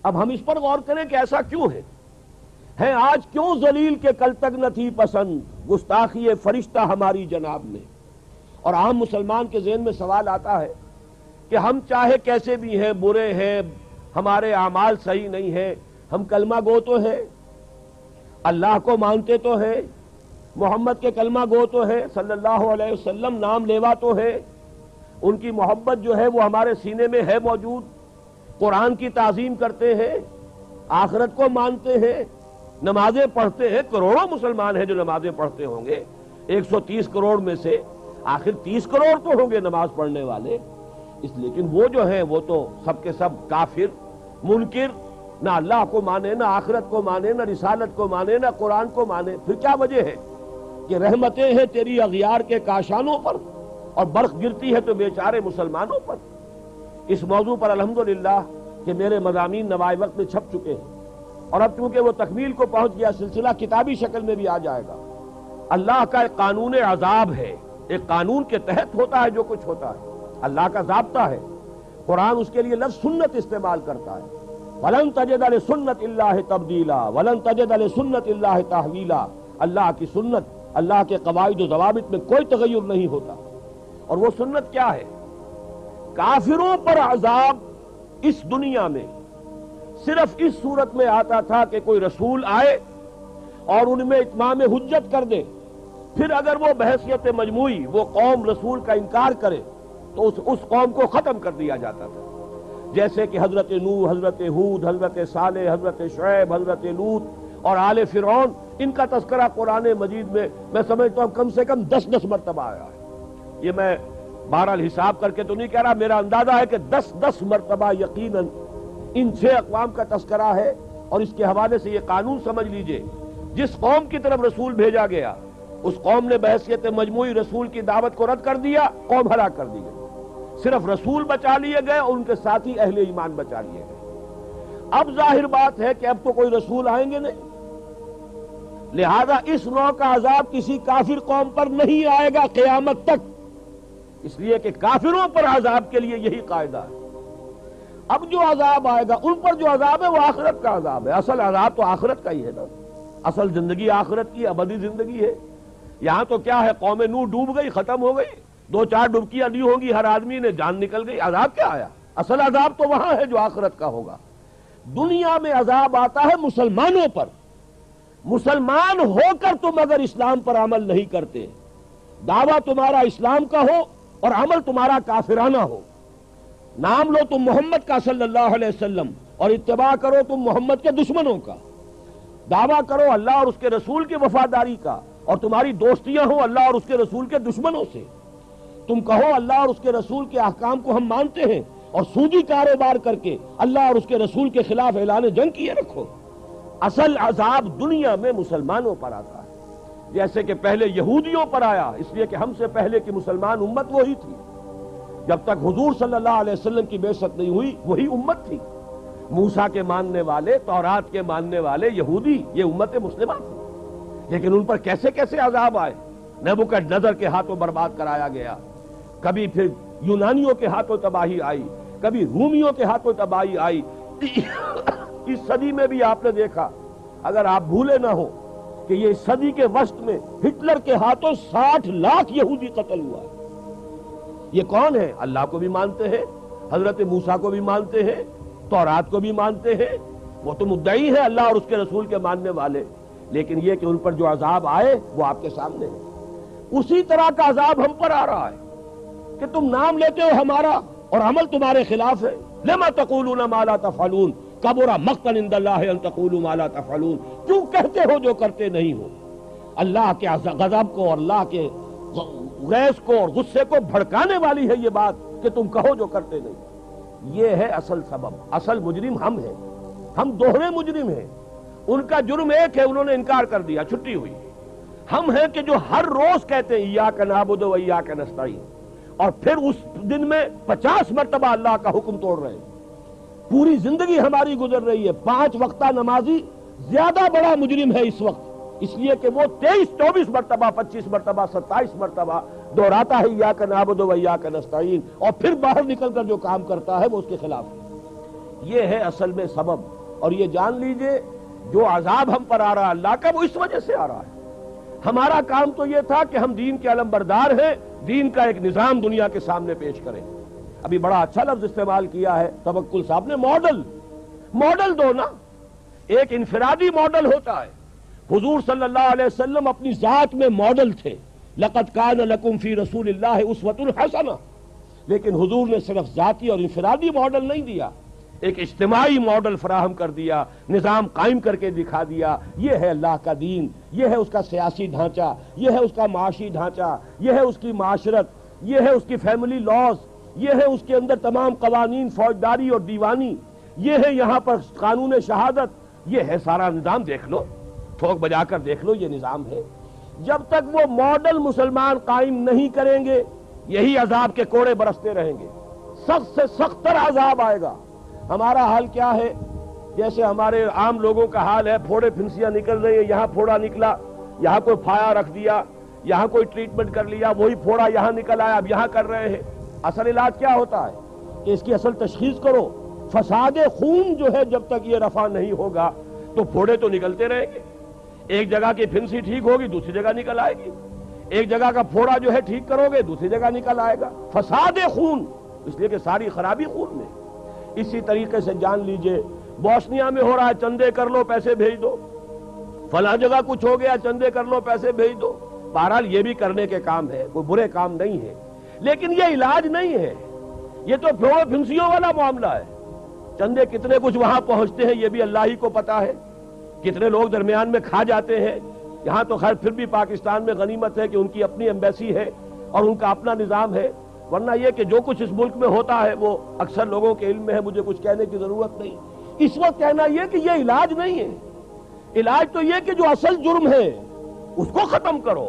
اب ہم اس پر غور کریں کہ ایسا کیوں ہے آج کیوں ذلیل کے کل تک نہ تھی پسند گستاخی فرشتہ ہماری جناب نے؟ اور عام مسلمان کے ذہن میں سوال آتا ہے کہ ہم چاہے کیسے بھی ہیں، برے ہیں، ہمارے اعمال صحیح نہیں ہیں، ہم کلمہ گو تو ہیں، اللہ کو مانتے تو ہیں، محمد کے کلمہ گو تو ہے، صلی اللہ علیہ وسلم نام لیوا تو ہے، ان کی محبت جو ہے وہ ہمارے سینے میں ہے موجود، قرآن کی تعظیم کرتے ہیں، آخرت کو مانتے ہیں، نمازیں پڑھتے ہیں، کروڑوں مسلمان ہیں جو نمازیں پڑھتے ہوں گے، 130 کروڑ میں سے آخر 30 کروڑ تو ہوں گے نماز پڑھنے والے، لیکن وہ جو ہیں وہ تو سب کے سب کافر، منکر، نہ اللہ کو مانے، نہ آخرت کو مانے، نہ رسالت کو مانے، نہ قرآن کو مانے۔ پھر کیا وجہ ہے کہ رحمتیں ہیں تیری اغیار کے کاشانوں پر اور برق گرتی ہے تو بیچارے مسلمانوں پر؟ اس موضوع پر الحمدللہ کہ میرے مضامین نوائے وقت میں چھپ چکے ہیں، اور اب چونکہ وہ تکمیل کو پہنچ گیا سلسلہ کتابی شکل میں بھی آ جائے گا۔ اللہ کا ایک قانون عذاب ہے، ایک قانون کے تحت ہوتا ہے جو کچھ ہوتا ہے، اللہ کا ضابطہ ہے۔ قرآن اس کے لیے لفظ سنت استعمال کرتا ہے، وَلَن تَجِدَ لِسُنَّتِ اللَّهِ تَبْدِيلًا وَلَن تَجِدَ لِسُنَّتِ اللَّهِ تَحْوِيلًا۔ اللہ کی سنت، اللہ کے قواعد و ضوابط میں کوئی تغیر نہیں ہوتا۔ اور وہ سنت کیا ہے؟ کافروں پر عذاب اس دنیا میں صرف اس صورت میں آتا تھا کہ کوئی رسول آئے اور ان میں اتمام حجت کر دے، پھر اگر وہ بحیثیت مجموعی وہ قوم رسول کا انکار کرے تو اس قوم کو ختم کر دیا جاتا تھا، جیسے کہ حضرت نوح، حضرت ہود، حضرت صالح، حضرت شعیب، حضرت لوط اور آل فرعون، ان کا تذکرہ قرآن مجید میں سمجھتا ہوں کم سے کم 10 مرتبہ آیا ہے۔ یہ میں بہرحال حساب کر کے تو نہیں کہہ رہا، میرا اندازہ ہے کہ 10 مرتبہ یقیناً ان 6 اقوام کا تذکرہ ہے۔ اور اس کے حوالے سے یہ قانون سمجھ لیجئے، جس قوم کی طرف رسول بھیجا گیا اس قوم نے بحیثیت مجموعی رسول کی دعوت کو رد کر دیا، قوم ہلاک کر دی گئی، صرف رسول بچا لیے گئے اور ان کے ساتھی اہل ایمان بچا لیے گئے۔ اب ظاہر بات ہے کہ اب تو کوئی رسول آئیں گے نہیں، لہذا اس نوع کا عذاب کسی کافر قوم پر نہیں آئے گا قیامت تک، اس لیے کہ کافروں پر عذاب کے لیے یہی قاعدہ ہے۔ اب جو عذاب آئے گا ان پر جو عذاب ہے وہ آخرت کا عذاب ہے، اصل عذاب تو آخرت کا ہی ہے نا، اصل زندگی آخرت کی ابدی زندگی ہے۔ یہاں تو کیا ہے، قوم نوح ڈوب گئی، ختم ہو گئی، 2-4 ڈبکیاں دی ہوں گی ہر آدمی نے، جان نکل گئی، عذاب کیا آیا؟ اصل عذاب تو وہاں ہے جو آخرت کا ہوگا۔ دنیا میں عذاب آتا ہے مسلمانوں پر، مسلمان ہو کر تم اگر اسلام پر عمل نہیں کرتے، دعویٰ تمہارا اسلام کا ہو اور عمل تمہارا کافرانہ ہو، نام لو تم محمد کا صلی اللہ علیہ وسلم اور اتباع کرو تم محمد کے دشمنوں کا، دعویٰ کرو اللہ اور اس کے رسول کی وفاداری کا اور تمہاری دوستیاں ہوں اللہ اور اس کے رسول کے دشمنوں سے، تم کہو اللہ اور اس کے رسول کے احکام کو ہم مانتے ہیں اور سودی کاروبار کر کے اللہ اور اس کے رسول کے خلاف اعلان جنگ کیے رکھو۔ اصل عذاب دنیا میں مسلمانوں پر آتا ہے، جیسے کہ پہلے یہودیوں پر آیا، اس لیے کہ ہم سے پہلے کی مسلمان امت وہی تھی، جب تک حضور صلی اللہ علیہ وسلم کی بعثت نہیں ہوئی وہی امت تھی، موسیٰ کے ماننے والے، تورات کے ماننے والے یہودی، یہ امت مسلمہ تھی۔ لیکن ان پر کیسے کیسے عذاب آئے، نبوکدنضر کے ہاتھوں برباد کرایا گیا، کبھی پھر یونانیوں کے ہاتھوں تباہی آئی، کبھی رومیوں کے ہاتھوں تباہی آئی۔ اس صدی میں بھی آپ نے دیکھا، اگر آپ بھولے نہ ہو کہ یہ صدی کے وسط میں ہٹلر کے ہاتھوں 60 لاکھ یہودی قتل ہوا ہے۔ یہ کون ہے؟ اللہ کو بھی مانتے ہیں، حضرت موسیٰ کو بھی مانتے ہیں، تورات کو بھی مانتے ہیں، وہ تو مدعی ہے اللہ اور اس کے رسول کے ماننے والے، لیکن یہ کہ ان پر جو عذاب آئے وہ آپ کے سامنے ہے۔ اسی طرح کا عذاب ہم پر آ رہا ہے کہ تم نام لیتے ہو ہمارا اور عمل تمہارے خلاف ہے۔ لما تقولون ما لا تفعلون کبر مقتا عند اللہ ان تقولوا ما لا تفعلون، کیوں کہتے ہو جو کرتے نہیں ہو؟ اللہ کے غضب کو اور اللہ کے غیظ کو اور غصے کو بھڑکانے والی ہے یہ بات کہ تم کہو جو کرتے نہیں۔ یہ ہے اصل سبب، اصل مجرم ہم ہیں، ہم دوہرے مجرم ہیں۔ ان کا جرم ایک ہے، انہوں نے انکار کر دیا، چھٹی ہوئی۔ ہم ہیں کہ جو ہر روز کہتے ہیں ایاک نعبد و ایاک نستعین، اور پھر اس دن میں 50 مرتبہ اللہ کا حکم توڑ رہے ہیں۔ پوری زندگی ہماری گزر رہی ہے، 5 وقتہ نمازی زیادہ بڑا مجرم ہے اس وقت، اس لیے کہ وہ 23-24 مرتبہ، 25 مرتبہ، 27 مرتبہ دہراتا ہے ایاک نعبد و ایاک نستعین، اور پھر باہر نکل کر جو کام کرتا ہے وہ اس کے خلاف ہے۔ یہ ہے اصل میں سبب. اور یہ جان لیجئے جو عذاب ہم پر آ رہا ہے اللہ کا وہ اس وجہ سے آ رہا ہے. ہمارا کام تو یہ تھا کہ ہم دین کے علمبردار ہیں, دین کا ایک نظام دنیا کے سامنے پیش کریں. ابھی بڑا اچھا لفظ استعمال کیا ہے توکل صاحب نے, ماڈل دو نا. ایک انفرادی ماڈل ہوتا ہے. حضور صلی اللہ علیہ وسلم اپنی ذات میں ماڈل تھے, لقد کان لکم فی رسول اللہ اسوۃ حسنہ. لیکن حضور نے صرف ذاتی اور انفرادی ماڈل نہیں دیا, ایک اجتماعی ماڈل فراہم کر دیا, نظام قائم کر کے دکھا دیا. یہ ہے اللہ کا دین, یہ ہے اس کا سیاسی ڈھانچہ, یہ ہے اس کا معاشی ڈھانچہ, یہ ہے اس کی معاشرت, یہ ہے اس کی فیملی لاز, یہ ہے اس کے اندر تمام قوانین فوجداری اور دیوانی, یہ ہے یہاں پر قانون شہادت, یہ ہے سارا نظام. دیکھ لو, ٹھوک بجا کر دیکھ لو, یہ نظام ہے. جب تک وہ ماڈل مسلمان قائم نہیں کریں گے یہی عذاب کے کوڑے برستے رہیں گے, سخت سے سخت تر عذاب آئے گا. ہمارا حال کیا ہے؟ جیسے ہمارے عام لوگوں کا حال ہے, پھوڑے پھنسیاں نکل رہی ہیں, یہاں پھوڑا نکلا, یہاں کوئی پھایا رکھ دیا, یہاں کوئی ٹریٹمنٹ کر لیا, وہی پھوڑا یہاں نکل آیا, اب یہاں کر رہے ہیں. اصل علاج کیا ہوتا ہے کہ اس کی اصل تشخیص کرو. فساد خون جو ہے جب تک یہ رفع نہیں ہوگا تو پھوڑے تو نکلتے رہیں گے. ایک جگہ کی پھنسی ٹھیک ہوگی دوسری جگہ نکل آئے گی, ایک جگہ کا پھوڑا جو ہے ٹھیک کرو گے دوسری جگہ نکل آئے گا. فساد خون, اس لیے کہ ساری خرابی خون میں. اسی طریقے سے جان لیجئے بوسنیا میں ہو رہا ہے, چندے کر لو پیسے بھیج دو, فلاں جگہ کچھ ہو گیا چندے کر لو پیسے بھیج دو. بہرحال یہ بھی کرنے کے کام ہے, کوئی برے کام نہیں ہے, لیکن یہ علاج نہیں ہے. یہ تو پھوڑے پھنسیوں والا معاملہ ہے. چندے کتنے کچھ وہاں پہنچتے ہیں یہ بھی اللہ ہی کو پتا ہے, کتنے لوگ درمیان میں کھا جاتے ہیں. یہاں تو خیر پھر بھی پاکستان میں غنیمت ہے کہ ان کی اپنی ایمبیسی ہے اور ان کا اپنا نظام ہے, ورنہ یہ کہ جو کچھ اس ملک میں ہوتا ہے وہ اکثر لوگوں کے علم میں ہے, مجھے کچھ کہنے کی ضرورت نہیں. اس وقت کہنا یہ کہ یہ علاج نہیں ہے. علاج تو یہ کہ جو اصل جرم ہے اس کو ختم کرو,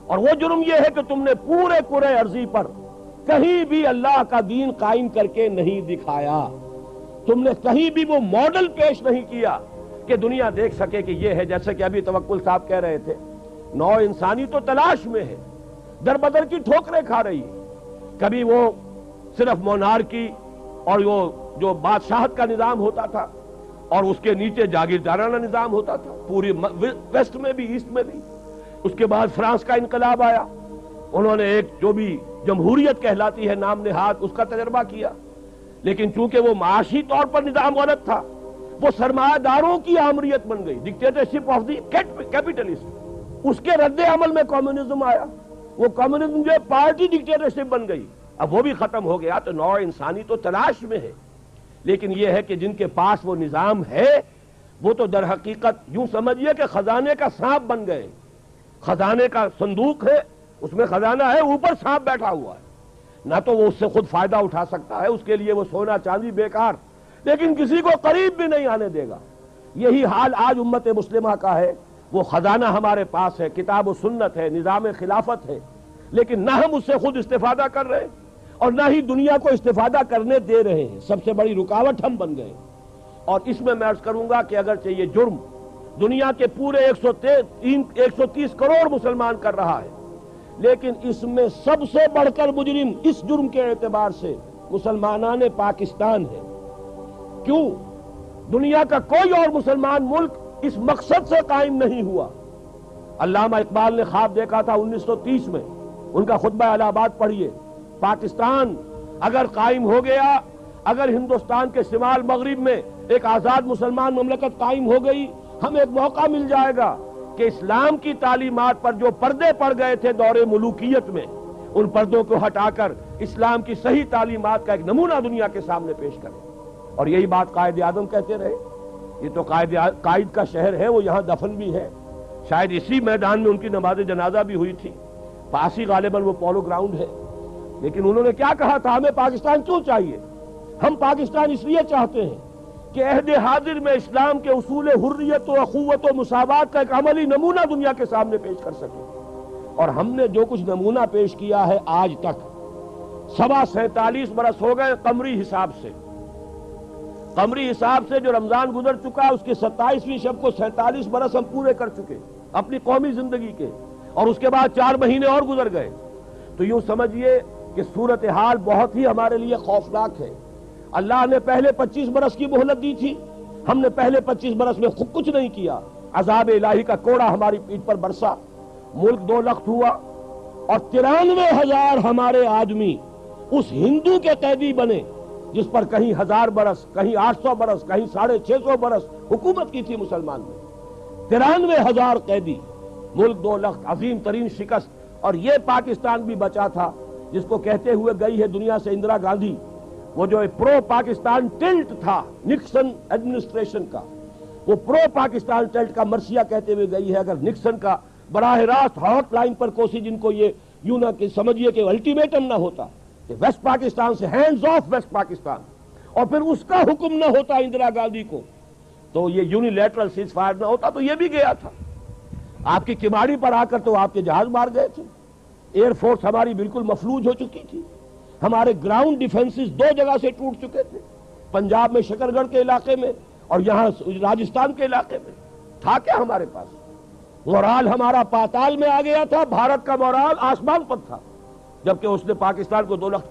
اور وہ جرم یہ ہے کہ تم نے پورے کرے ارضی پر کہیں بھی اللہ کا دین قائم کر کے نہیں دکھایا. تم نے کہیں بھی وہ ماڈل پیش نہیں کیا کہ دنیا دیکھ سکے کہ یہ ہے. جیسے کہ ابھی توکل صاحب کہہ رہے تھے, نو انسانی تو تلاش میں ہے, در بدر کی ٹھوکریں کھا رہی ہے. کبھی وہ صرف مونارکی اور وہ جو بادشاہت کا نظام ہوتا تھا اور اس کے نیچے جاگیردارانہ نظام ہوتا تھا, پوری ویسٹ میں بھی ایسٹ میں بھی. اس کے بعد فرانس کا انقلاب آیا, انہوں نے ایک جو بھی جمہوریت کہلاتی ہے نام نہاد اس کا تجربہ کیا, لیکن چونکہ وہ معاشی طور پر نظام غلط تھا وہ سرمایہ داروں کی آمریت بن گئی, ڈکٹیٹرشپ آف دی کیپٹلسٹ. اس کے رد عمل میں کمیونزم آیا, وہ کمیونزم جو پارٹی ڈکٹیٹرشپ بن گئی, اب وہ بھی ختم ہو گیا. تو نوع انسانی تو تلاش میں ہے, لیکن یہ ہے کہ جن کے پاس وہ نظام ہے وہ تو در حقیقت یوں سمجھیے کہ خزانے کا سانپ بن گئے. خزانے کا صندوق ہے, اس میں خزانہ ہے, اوپر سانپ بیٹھا ہوا ہے, نہ تو وہ اس سے خود فائدہ اٹھا سکتا ہے, اس کے لیے وہ سونا چاندی بیکار, لیکن کسی کو قریب بھی نہیں آنے دے گا. یہی حال آج امت مسلمہ کا ہے. وہ خزانہ ہمارے پاس ہے, کتاب و سنت ہے, نظام خلافت ہے, لیکن نہ ہم اس سے خود استفادہ کر رہے اور نہ ہی دنیا کو استفادہ کرنے دے رہے ہیں. سب سے بڑی رکاوٹ ہم بن گئے. اور اس میں عرض کروں گا کہ اگرچہ یہ جرم دنیا کے پورے 130 کروڑ مسلمان کر رہا ہے, لیکن اس میں سب سے بڑھ کر مجرم اس جرم کے اعتبار سے مسلمانان پاکستان ہے. کیوں؟ دنیا کا کوئی اور مسلمان ملک اس مقصد سے قائم نہیں ہوا. علامہ اقبال نے خواب دیکھا تھا 1930 میں, ان کا خطبہ الہ آباد پڑھیے. پاکستان اگر قائم ہو گیا, اگر ہندوستان کے شمال مغرب میں ایک آزاد مسلمان مملکت قائم ہو گئی, ہمیں ایک موقع مل جائے گا کہ اسلام کی تعلیمات پر جو پردے پڑ گئے تھے دور ملوکیت میں, ان پردوں کو ہٹا کر اسلام کی صحیح تعلیمات کا ایک نمونہ دنیا کے سامنے پیش کریں. اور یہی بات قائد اعظم کہتے رہے. یہ تو قائد کا شہر ہے, وہ یہاں دفن بھی ہے, شاید اسی میدان میں ان کی نماز جنازہ بھی ہوئی تھی. پاسی غالباً وہ پولو گراؤنڈ ہے. لیکن انہوں نے کیا کہا تھا, ہمیں پاکستان کیوں چاہیے؟ ہم پاکستان اس لیے چاہتے ہیں کہ عہد حاضر میں اسلام کے اصول حریت و اخوت و مساوات کا ایک عملی نمونہ دنیا کے سامنے پیش کر سکیں. اور ہم نے جو کچھ نمونہ پیش کیا ہے آج تک, 47 برس ہو گئے قمری حساب سے. قمری حساب سے جو رمضان گزر چکا اس کی 27ویں شب کو 47 برس ہم پورے کر چکے اپنی قومی زندگی کے, اور اس کے بعد 4 مہینے اور گزر گئے. تو یوں سمجھیے کہ صورتحال بہت ہی ہمارے لیے خوفناک ہے. اللہ نے پہلے 25 برس کی مہلت دی تھی، ہم نے پہلے 25 برس میں خود کچھ نہیں کیا، عذاب الہی کا کوڑا ہماری پیٹھ پر برسا، ملک 2 لخت ہوا، اور 93,000 ہمارے آدمی اس ہندو کے قیدی بنے جس پر کہیں 1000 برس، کہیں 800 برس، کہیں 650 برس حکومت کی تھی مسلمان میں۔ 93,000 قیدی، ملک 2 لخت، عظیم ترین شکست۔ اور یہ پاکستان بھی بچا تھا جس کو کہتے ہوئے گئی ہے دنیا سے اندرا گاندھی، وہ جو پرو پاکستان ٹلٹ تھا نکسن ایڈمنسٹریشن کا، وہ پرو پاکستان ٹلٹ کا مرثیہ کہتے ہوئے گئی ہے، اگر نکسن کا براہ راست ہاٹ لائن پر کوسی جن کو یہ یوں نہ کہ سمجھیے کہ الٹیمیٹم نہ ہوتا کہ ویسٹ پاکستان سے ہینڈز آف ویسٹ پاکستان، اور پھر اس کا حکم نہ ہوتا اندرا گاندھی کو، تو یہ یونیلیٹرل سیز فائر نہ ہوتا تو یہ بھی گیا تھا۔ آپ کی کماڑی پر آ کر تو آپ کے جہاز مار گئے تھے، ایئر فورس ہماری بالکل مفلوج ہو چکی تھی، ہمارے گراؤنڈ ڈیفنسز 2 جگہ سے ٹوٹ چکے تھے، پنجاب میں شکر گڑھ کے علاقے میں اور یہاں راجستھان کے علاقے میں۔ تھا کیا ہمارے پاس؟ مورال ہمارا پاتال میں آ گیا تھا، بھارت کا مورال آسمان پر تھا، جبکہ اس نے پاکستان کو 2 لخت